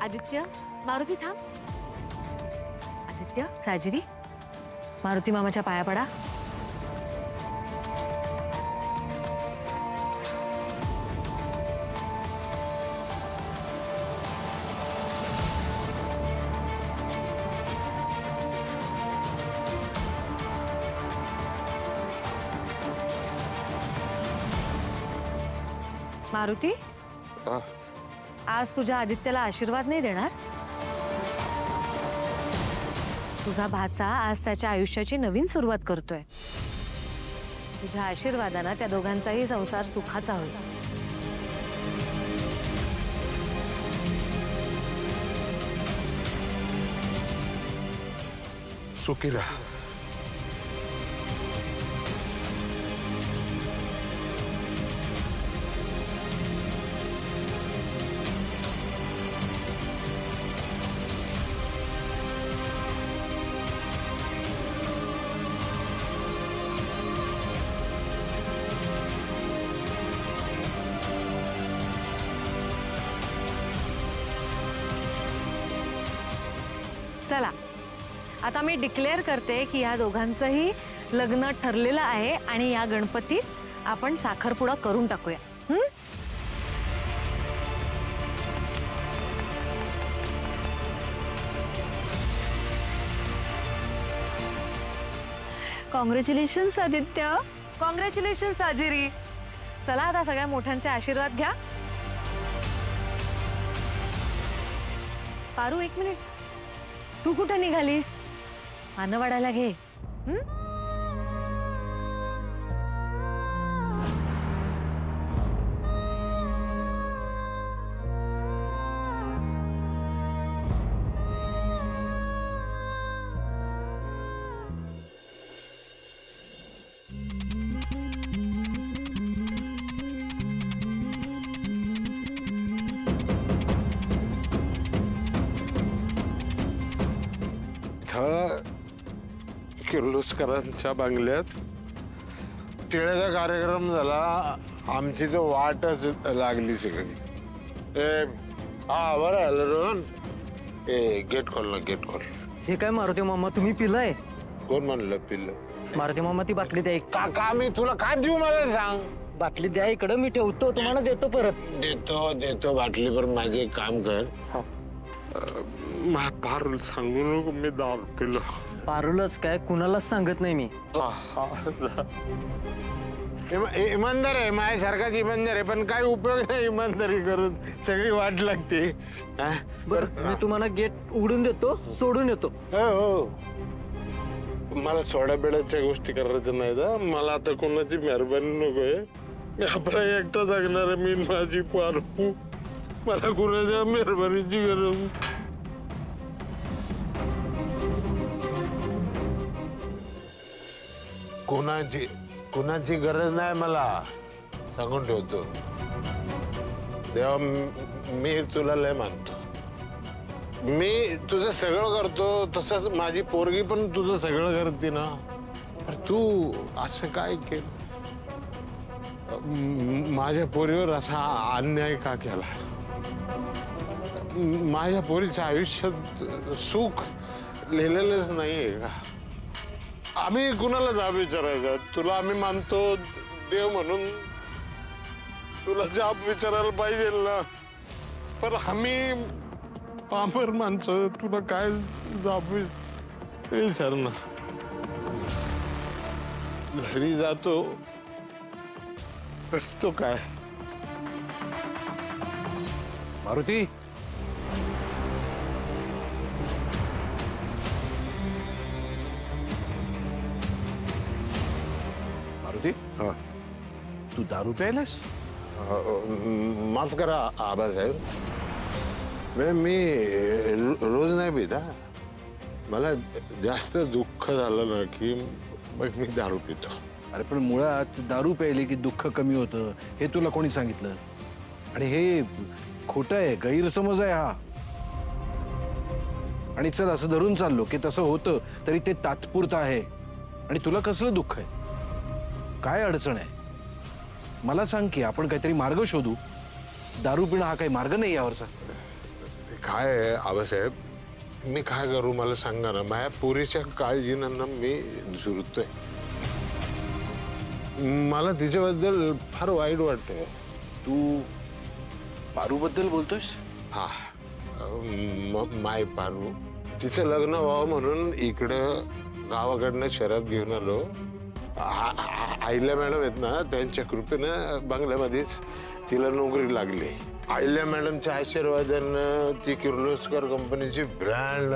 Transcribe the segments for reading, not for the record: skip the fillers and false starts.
आदित्य, मारुती थांब. आदित्य, साजिरी, मारुती मामाच्या पाया पडा. मारुती, आज तुझ्या आदित्यला आशीर्वाद नाही देणार? तुझा भाचा आज त्याच्या आयुष्याची नवीन सुरुवात करतोय. तुझ्या आशीर्वादाने त्या दोघांचाही संसार सुखाचा होईल. सुखी राहा. चला, आता मी डिक्लेअर करते की या दोघांचंही लग्न ठरलेलं आहे आणि या गणपतीत आपण साखरपुडा करून टाकूया. कॉंग्रॅच्युलेशन्स आदित्य. कॉंग्रॅच्युलेशन्स साजिरी. चला आता सगळ्या मोठ्यांचे आशीर्वाद घ्या. पारू, एक मिनिट, तू कुठे निघालीस? पानं वाढायला घे. किर्लोस्करांच्या बंगल्यात टिळ्याचा कार्यक्रम झाला. आमची तर वाटच लागली सगळी. हा बरं आलं रोहन. गेट खोल ना, गेट खोल. हे काय मारुती मामा, तुम्ही पिलाय? कोण म्हणलं पिल्लं? मारुती मामा, ती बाटली द्या. काका मी तुला काय देऊ मला सांग. बाटली द्या इकडं, मी ठेवतो, तुम्हाला देतो परत. देतो देतो बाटली, पण माझे एक काम कर. पारुल सांगू नको मी दारू पिलो. पारुलच काय, कुणालाच सांगत नाही मी. इमानदार आहे, माझ्यासारखाच इमानदार आहे, पण काय उपयोग नाही इमानदारी करून. सगळी वाट लागते. बरं, मी तुम्हाला गेट उघडून देतो, सोडून येतो. हो, मला सोडा बेड्याच्या गोष्टी करायचं नाही ना. मला आता कोणाची मेहरबानी नकोय. मी आपला एकटा जगणार आहे, मी माझी पारू. मला कुणाच्या मेहरबानीची गरज. कुणाची गरज नाही मला, सांगून ठेवतो. तेव्हा मी तुला लय मानतो. मी तुझं सगळं करतो, तसंच माझी पोरगी पण तुझं सगळं करते ना. पण तू असं काय केलं? माझ्या पोरीवर असा अन्याय का केला? माझ्या पोरीच्या आयुष्यात सुख लिहिलेलंच नाहीये का? आम्ही कुणाला जाब विचारायचा? तुला आम्ही मानतो देव म्हणून, तुला जाब विचारायला पाहिजे ना. पण आम्ही पामर माणसं, तुला काय जाब विचार ना. घरी जातो करतो काय? मारुती, मारुती, तू दारू प्यायलास? माफ करा आबासाहेब, मी रोज नाही पिता. मला जास्त दुःख झालं ना की मग मी दारू पितो. अरे पण मुळात दारू प्यायले की दुःख कमी होतं हे तुला कोणी सांगितलं? आणि हे खोटं आहे, गैरसमज आहे हा. आणि चल असं धरून चाललो की तसं होतं तरी ते तात्पुरतं आहे. आणि तुला कसलं दुःख आहे? काय अडचण आहे? मला सांग की आपण काहीतरी मार्ग शोधू. दारू पिणं हा काही मार्ग नाही यावरचा. काय आहे आबासाहेब, मी काय करू मला सांगा ना. माझ्या पोरीच्या काळजीनं ना मी झुरतोय. मला तिच्याबद्दल फार वाईट वाटतंय. तू पारूबद्दल बोलतोयस? हा, माय पारू. तिचं लग्न व्हावं म्हणून इकडं गावाकडनं शहरात घेऊन आलो. आईल्या मॅडम आहेत ना, त्यांच्या कृपेनं बंगल्यामध्येच तिला नोकरी लागली. आईल्या मॅडमच्या आशीर्वादानं ती किर्लोस्कर कंपनीची ब्रँड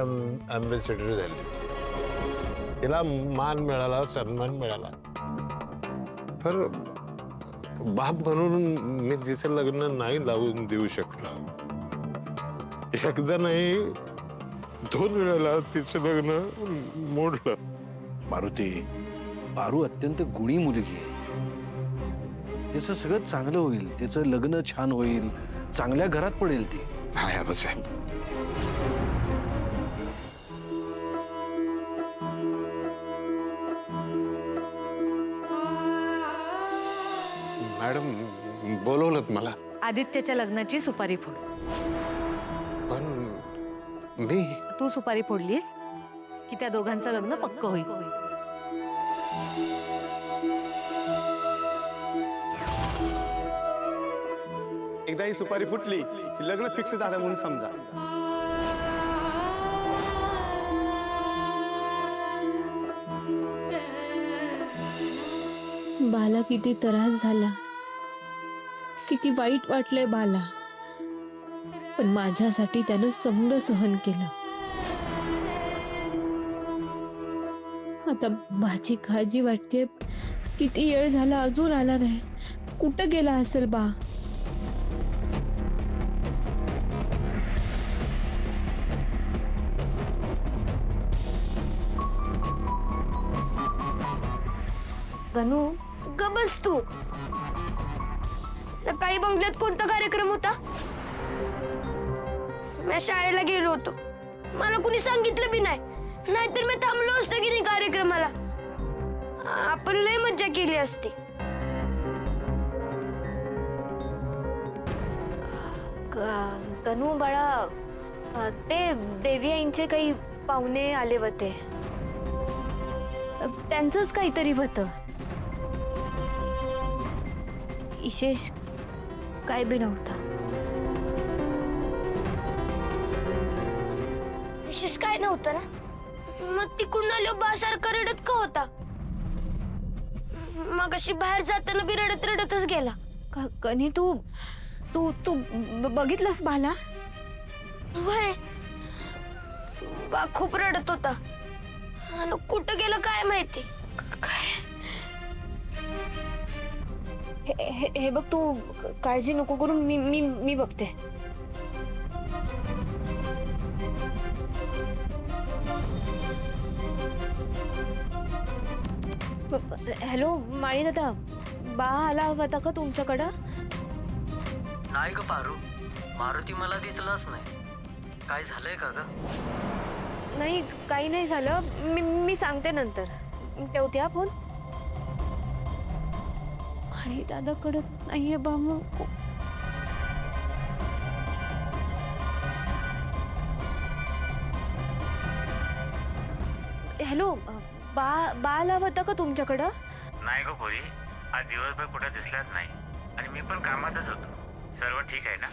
अँबॅसेडर झाली. तिला मान मिळाला, सन्मान मिळाला. पण बाप म्हणून मी तिचं लग्न नाही लावून देऊ शकलो. एकदा नाही 2 वेळेला तिचं लग्न मोडलं. मारुती, पारू अत्यंत गुणी मुलगी आहे. तिचं सगळं चांगलं होईल, तिचं लग्न छान होईल, चांगल्या घरात पडेल ती. हाय आबासाहेब. मॅडम बोलवलं मला. आदित्यच्या लग्नाची सुपारी फोड. पण मी तू सुपारी फोडलीस की त्या दोघांचं लग्न पक्क होईल. एकदा ही सुपारी फुटली की लग्न फिक्स झालं म्हणून समजा. बाला किती त्रास झाला, किती वाईट वाटलंय बाला, पण माझ्यासाठी त्यानं समद सहन केलं. आता माझी काळजी वाटते. किती वेळ झाला अजून आला नाही. कुठं गेला असेल बा? गणू ग बस तू. सकाळी बंगल्यात कोणता कार्यक्रम होता? मी शाळेला गेलो होतो. मला कुणी सांगितलं बी नाही. नाहीतर मी थांबलो असतो की नाही कार्यक्रमाला. आपण लय मज्जा केली असती. गणू बाळा, ते देवी आईंचे काही पाहुणे आले होते. त्यांचंच काहीतरी होतं. विशेष काय बी नव्हता. विशेष काय नव्हतं ना? मग तिकडून आलो बासारखा रडत का होता? मग अशी बाहेर जाताना बी रडत रडतच गेला. कनी तू तू तू बघितलंस बाला? वय बा खूप रडत होता. आणि कुठं गेलं काय माहिती. हे बघ, तू काळजी नको करू. मी मी मी बघते. हॅलो माळी दादा, बा आला होता का तुमच्याकडं? नाही ग पारू, मारुती मला दिसलाच नाही. काय झालंय का ग? नाही, काही नाही झालं. मी सांगते नंतर. ठेवते हा फोन. आणि दादाकडे नाहीये बा. मग हॅलो, बा आला होता का तुमच्याकडं? नाही गो पोरी, आज दिवसभर कुठे दिसलाच नाही. आणि मी पण कामातच होतो. सर्व ठीक आहे ना?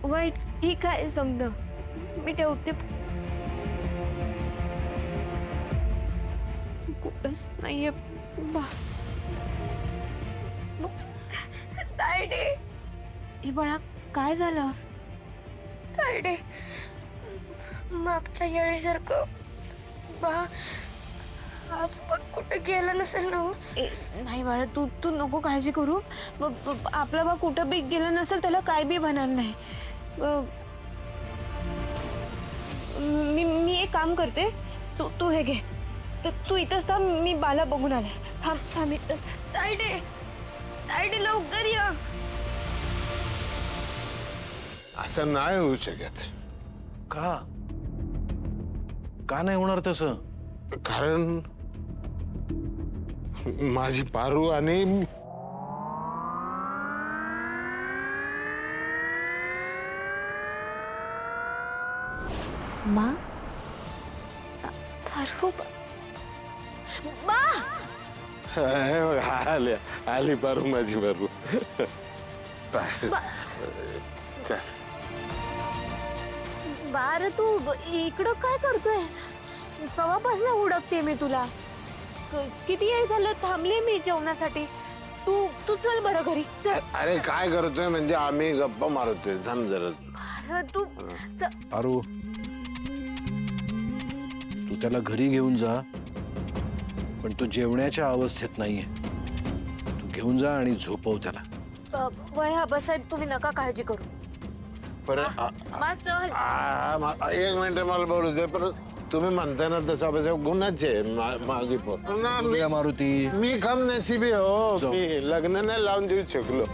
वाईट ठीक आहे समजा. मी ठेवते. कुठंच नाहीये बा. तायडे, हे बाळा, काय झालं? तायडे, मागच्या वेळेसारखं बा आज पण कुठं गेला नसेल ना? नाही बाळा, तू नको काळजी करू. आपला बा कुठं बी गेला नसेल, त्याला काय बी होणार नाही. मी एक काम करते. तू हे घे. तू इथंच थांब. मी बाला बघून आले. थांब इथंच. तायडे, तायडे लवकर या. असं नाही होऊ शकत. का नाही होणार तसं? कारण माझी पारू आणि मा पारू मा हे बघ, आली आली पारू माझी पारू. काय बार तू इकडं काय करतोयस? कवापासून हुडकते मी तुला. किती वेळ झालं थांबले मी जेवणासाठी. तू तू चल बरं घरी चल. अरे काय करतोय म्हणजे आम्ही गप्पा मारतोय. थांब जरा. अरे तू पारू, तू त्याला घरी घेऊन जा, पण तो जेवण्याच्या अवस्थेत नाहीये. तू घेऊन जा आणि झोपव त्याला. वया बसाहेब तुम्ही नका काळजी करू. मा चल. एक मिनिट मला बोलू दे. पण तुम्ही म्हणताय ना तसं गुन्हाच आहे माझी उद्या मारुती. मी कम नशिबी हो जाऊ. की लग्न नाही लावून देऊ शकलो.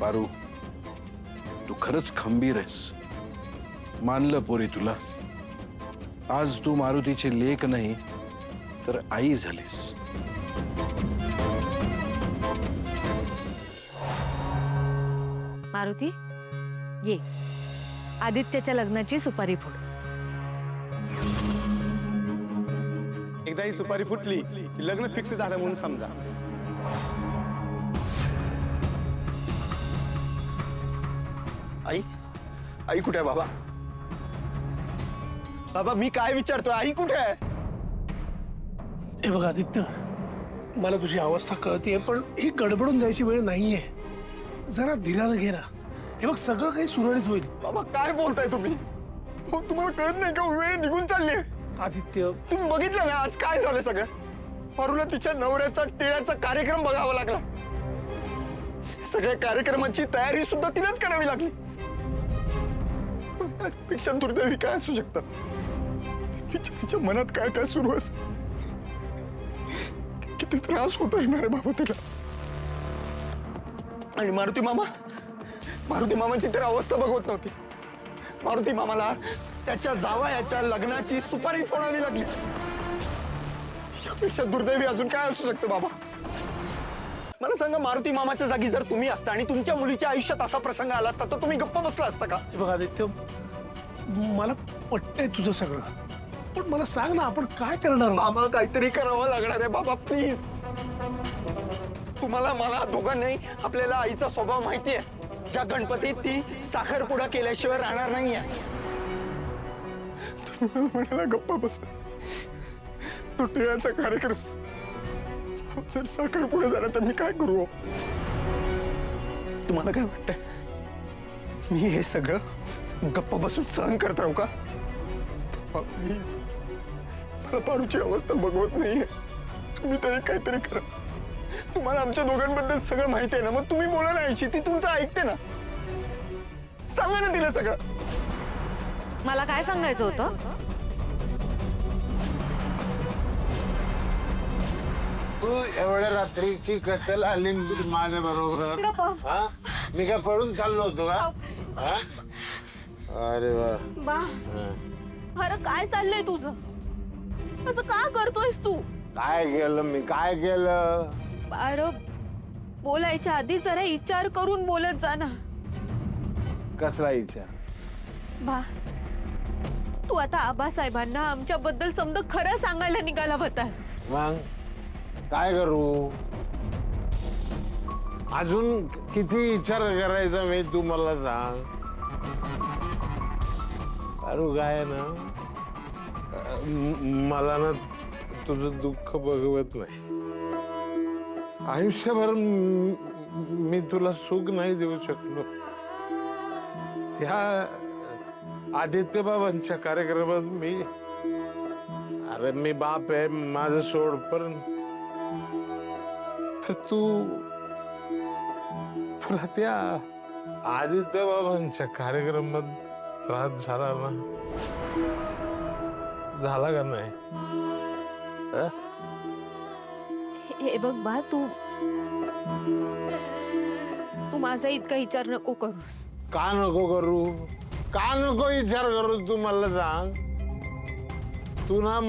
पारू, तू खरंच खंबीर आहेस. मानलं पोरी तुला. आज तू मारुतीची लेक नाही तर आई झालीस. मारुती, ये आदित्यच्या लग्नाची सुपारी फोड. एकदा ही सुपारी फुटली की लग्न फिक्स झालं म्हणून समजा. आई आई कुठे आहे बाबा? बाबा मी काय विचारतोय, आई कुठे आहे? हे बघ आदित्य, मला तुझी अवस्था कळतीये, पण ही गडबडून जायची वेळ नाहीये. जरा धीरानं घे ना. हे बघ सगळं काही सुरळीत होईल. बाबा काय बोलताय तुम्ही? हो, तुम्हाला कळत नाही का वेळ निघून चालली आहे? आदित्य, तुम्ही बघितलं ना आज काय झालं सगळं? पारूला तिच्या नवऱ्याचा टिळ्याचा कार्यक्रम बघावा लागला. सगळ्या कार्यक्रमाची तयारी सुद्धा तिलाच करावी लागली. पेक्षा दुर्दैवी काय असू शकतं? तिच्या मनात काय काय सुरू असं, किती त्रास होत असणार आहे बाबा तिला. आणि मारुती मामाची तर अवस्था बघवत नव्हती. मारुती मामाला त्याच्या जावयाच्या लग्नाची सुपारी फोडावी लागली. यापेक्षा दुर्दैवी अजून काय असू शकतं बाबा? मला सांगा, मारुती मामाच्या जागी जर तुम्ही असता आणि तुमच्या मुलीच्या आयुष्यात असा प्रसंग आला असता तर तुम्ही गप्प बसला असता का? हे बघ आदित्य, मला पटतंय तुझं सगळं, पण मला सांग ना आपण काय करणार? मामा काहीतरी करावं लागणार आहे बाबा, प्लीज. तुम्हाला मला दोघांनाही आपल्याला आईचा स्वभाव माहितीये. ज्या गणपतीत ती साखरपुडा केल्याशिवाय राहणार नाहीये. तुम्ही मला म्हणाला गप्पा बस. तो टिळ्याचा कार्यक्रम जर साखरपुडा झाला तर मी काय करू? तुम्हाला काय वाटतंय मी हे सगळं गप्प बसून सहन करत राहू का? प्लीज, मला पारूची अवस्था बघवत नाहीये. तुम्ही तरी काहीतरी करा. तुम्हाला आमच्या दोघांबद्दल सगळं माहिती आहे ना, मग तुम्ही बोला ना आईशी. ती तुमचं ऐकते ना. सांगा ना तिला सगळं. मला काय सांगायचं होतं? तू एवढ्या रात्रीची कशाल आली माझ्या बरोबर? मी काय पडून चाललो होतो का? हा? अरे वा. बा अरे काय चाललंय तुझं? असं का करतोयस तू? काय केलं मी? काय केलं? अरे बोलायच्या आधी जरा विचार करून बोलत जा ना. कसला विचार? बा तू आता आबासाहेबांना आमच्याबद्दल समजा खरं सांगायला निघाला होतास. मग काय करू? अजून किती विचार करायचा मी? तू मला सांग. अरे काय ना, मला ना तुझं दुःख बघवत नाही. आयुष्यभर मी तुला सुख नाही देऊ शकलो. त्या आदित्य बाबांच्या कार्यक्रमात मी बाप आहे माझं सोड, पण तुला त्या आदित्य बाबांच्या कार्यक्रमात त्रास झाला ना? झाला का नाही? हे बघ बा, तू माझा इतका विचार नको करूस. का नको करू? का नको विचार करू? तू मला सांग. तू ना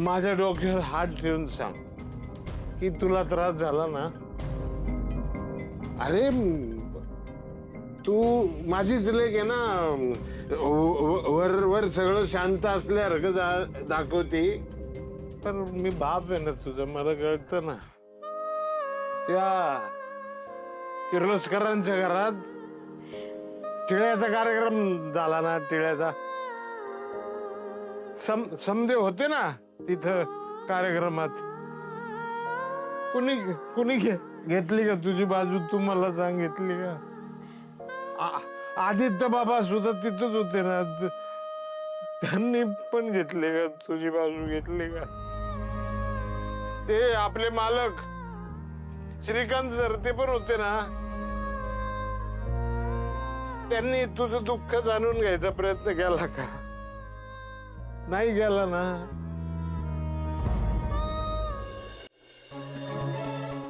माझ्या डोक्यावर हात ठेवून सांग की तुला त्रास झाला ना. अरे तू माझीच लेक आहे ना, वर वर सगळं शांत असल्यासारखं दाखवते, पण मी बाप आहे ना तुझं, मला कळतं ना. त्या किर्लोस्करांच्या घरात टिळ्याचा कार्यक्रम झाला ना, टिळ्याचा समदे होते ना तिथं कार्यक्रमात. कुणी कुणी घेतली का तुझी बाजू? तू मला सांगितली का? आदित्य बाबा सुद्धा तिथंच होते ना, त्यांनी पण घेतले का तुझी बाजू? घेतली का? ते आपले मालक श्रीकांत सर ते पण होते ना, त्यांनी तुझं दुःख जाणून घ्यायचा प्रयत्न केला का? नाही केला ना.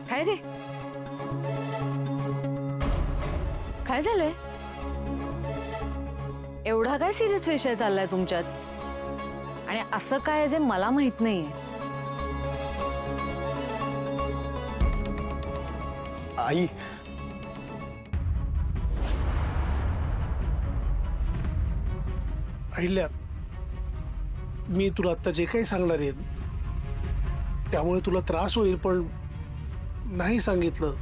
काय रे, काय झालंय? एवढा काय सिरियस विषय चाललाय तुमच्यात? आणि असं काय जे मला माहित नाहीये? आई, अहिल्या, मी तुला आता जे काही सांगणार आहे त्यामुळे तुला त्रास होईल, पण नाही सांगितलं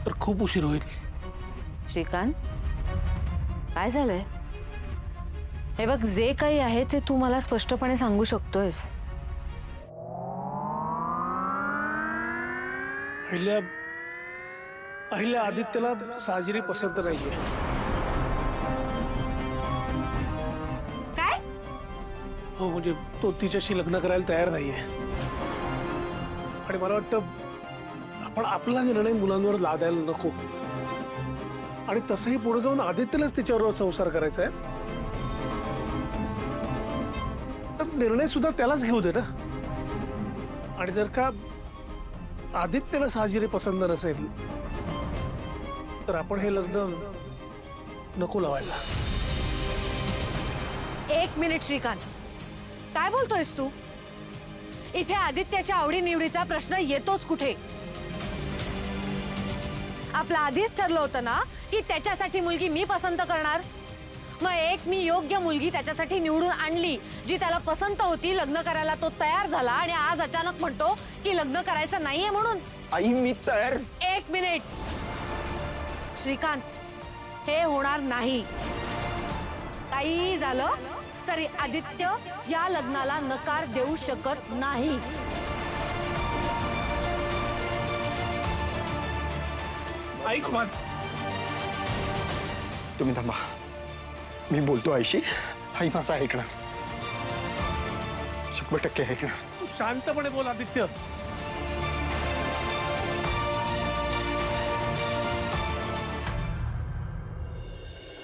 तर खूप उशीर होईल. श्रीकांत, काय झालंय? हे बघ, जे काही आहे ते तू मला स्पष्टपणे सांगू शकतोयस. अहिल्या, अहिल्या, आदित्यला साजरी पसंत नाहीये. काय? हो, म्हणजे तो तिच्याशी लग्न करायला तयार नाहीये. आणि मला वाटतं आपण आपला निर्णय मुलांवर लादायला नको. आणि तसंही पुढे जाऊन आदित्यलाच तिच्याबरोबर संसार करायचा आहे, तर निर्णय सुद्धा त्यालाच घेऊ दे ना. आणि जर का आदित्यला साजिरी पसंत नसेल तर आपण हे लग्न नको लावायला. एक मिनिट श्रीकांत, काय बोलतोयस तू? इथे आदित्याच्या आवडीनिवडीचा प्रश्न येतोच कुठे? आपलं आधीच ठरलं होतं ना की त्याच्यासाठी मुलगी मी पसंत करणार. मग एक मी योग्य मुलगी त्याच्यासाठी निवडून आणली, जी त्याला पसंत होती, लग्न करायला तो तयार झाला, आणि आज अचानक म्हणतो की लग्न करायचं नाहीये म्हणून. आई, मी तयार. एक मिनिट श्रीकांत, हे होणार नाही. काही झालं तरी आदित्य या लग्नाला नकार देऊ शकत नाही. ऐक माझ, तुम्ही थांबा, मी बोलतो आईशी. आई माझं ऐकणार, 100% ऐकणार. तू शांतपणे बोल आदित्य.